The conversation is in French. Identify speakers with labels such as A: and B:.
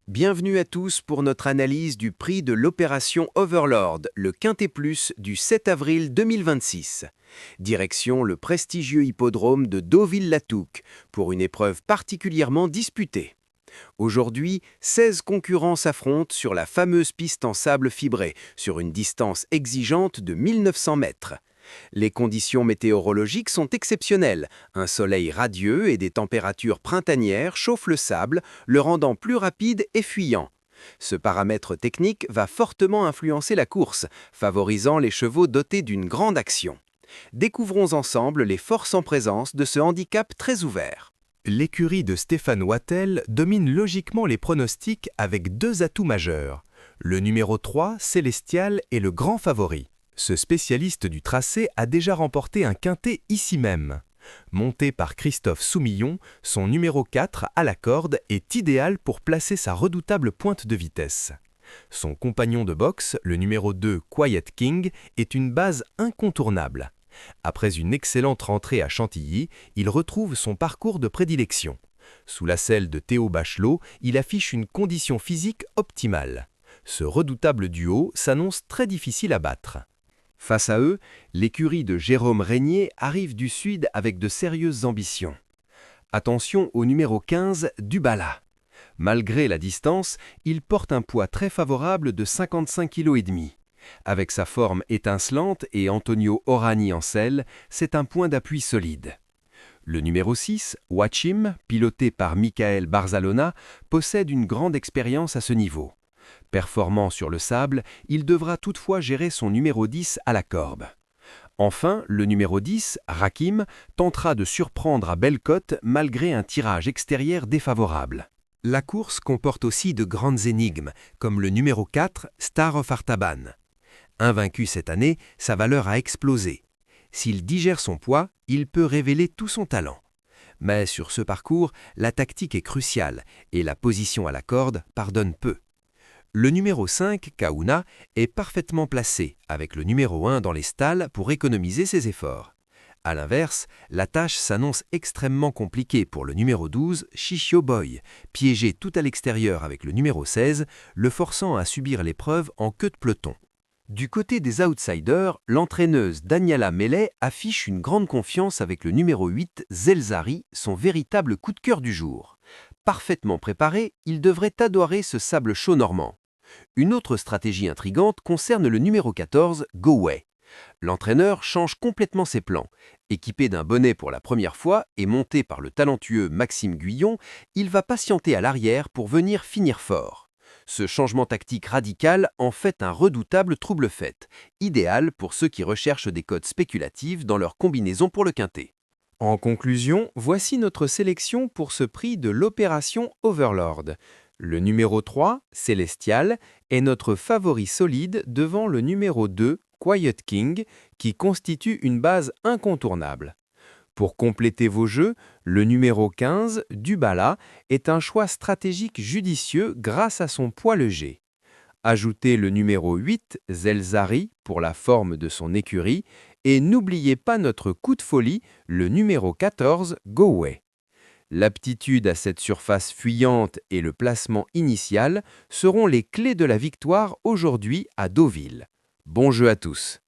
A: Bienvenue à tous pour notre analyse du prix de l'opération Overlord, le Quintet Plus du 7 avril 2026. Direction le prestigieux hippodrome de Deauville-la-Touques pour une épreuve particulièrement disputée. Aujourd'hui, 16 concurrents s'affrontent sur la fameuse piste en sable fibré, sur une distance exigeante de 1900 mètres. Les conditions météorologiques sont exceptionnelles. Un soleil radieux et des températures printanières chauffent le sable, le rendant plus rapide et fuyant. Ce paramètre technique va fortement influencer la course, favorisant les chevaux dotés d'une grande action. Découvrons ensemble les forces en présence de ce handicap très ouvert.
B: L'écurie de Stéphane Wattel domine logiquement les pronostics avec deux atouts majeurs. Le numéro 3, Célestial, est le grand favori. Ce spécialiste du tracé a déjà remporté un quintet ici même. Monté par Christophe Soumillon, son numéro 4 à la corde est idéal pour placer sa redoutable pointe de vitesse. Son compagnon de boxe, le numéro 2 Quiet King, est une base incontournable. Après une excellente rentrée à Chantilly, il retrouve son parcours de prédilection. Sous la selle de Théo Bachelot, il affiche une condition physique optimale. Ce redoutable duo s'annonce très difficile à battre.
A: Face à eux, l'écurie de Jérôme Régnier arrive du sud avec de sérieuses ambitions. Attention au numéro 15, Dubala. Malgré la distance, il porte un poids très favorable de 55,5 kg. Avec sa forme étincelante et Antonio Orani en selle, c'est un point d'appui solide. Le numéro 6, Watchim, piloté par Michael Barzalona, possède une grande expérience à ce niveau. Performant sur le sable, il devra toutefois gérer son numéro 10 à la corde. Enfin, le numéro 10, Rakim, tentera de surprendre à belle cote malgré un tirage extérieur défavorable. La course comporte aussi de grandes énigmes, comme le numéro 4, Star of Artaban. Invaincu cette année, sa valeur a explosé. S'il digère son poids, il peut révéler tout son talent. Mais sur ce parcours, la tactique est cruciale et la position à la corde pardonne peu. Le numéro 5, Kauna, est parfaitement placé, avec le numéro 1 dans les stalles pour économiser ses efforts. A l'inverse, la tâche s'annonce extrêmement compliquée pour le numéro 12, Shishio Boy, piégé tout à l'extérieur avec le numéro 16, le forçant à subir l'épreuve en queue de peloton. Du côté des outsiders, l'entraîneuse Daniela Mellet affiche une grande confiance avec le numéro 8, Zelzari, son véritable coup de cœur du jour. Parfaitement préparé, il devrait adorer ce sable chaud normand. Une autre stratégie intrigante concerne le numéro 14, Go Way. L'entraîneur change complètement ses plans. Équipé d'un bonnet pour la première fois et monté par le talentueux Maxime Guyon, il va patienter à l'arrière pour venir finir fort. Ce changement tactique radical en fait un redoutable trouble-fête, idéal pour ceux qui recherchent des codes spéculatifs dans leur combinaison pour le quintet. En conclusion, voici notre sélection pour ce prix de l'opération Overlord. Le numéro 3, Célestial, est notre favori solide devant le numéro 2, Quiet King, qui constitue une base incontournable. Pour compléter vos jeux, le numéro 15, Dubala, est un choix stratégique judicieux grâce à son poids léger. Ajoutez le numéro 8, Zelzari, pour la forme de son écurie, et n'oubliez pas notre coup de folie, le numéro 14, Go Way. L'aptitude à cette surface fuyante et le placement initial seront les clés de la victoire aujourd'hui à Deauville. Bon jeu à tous!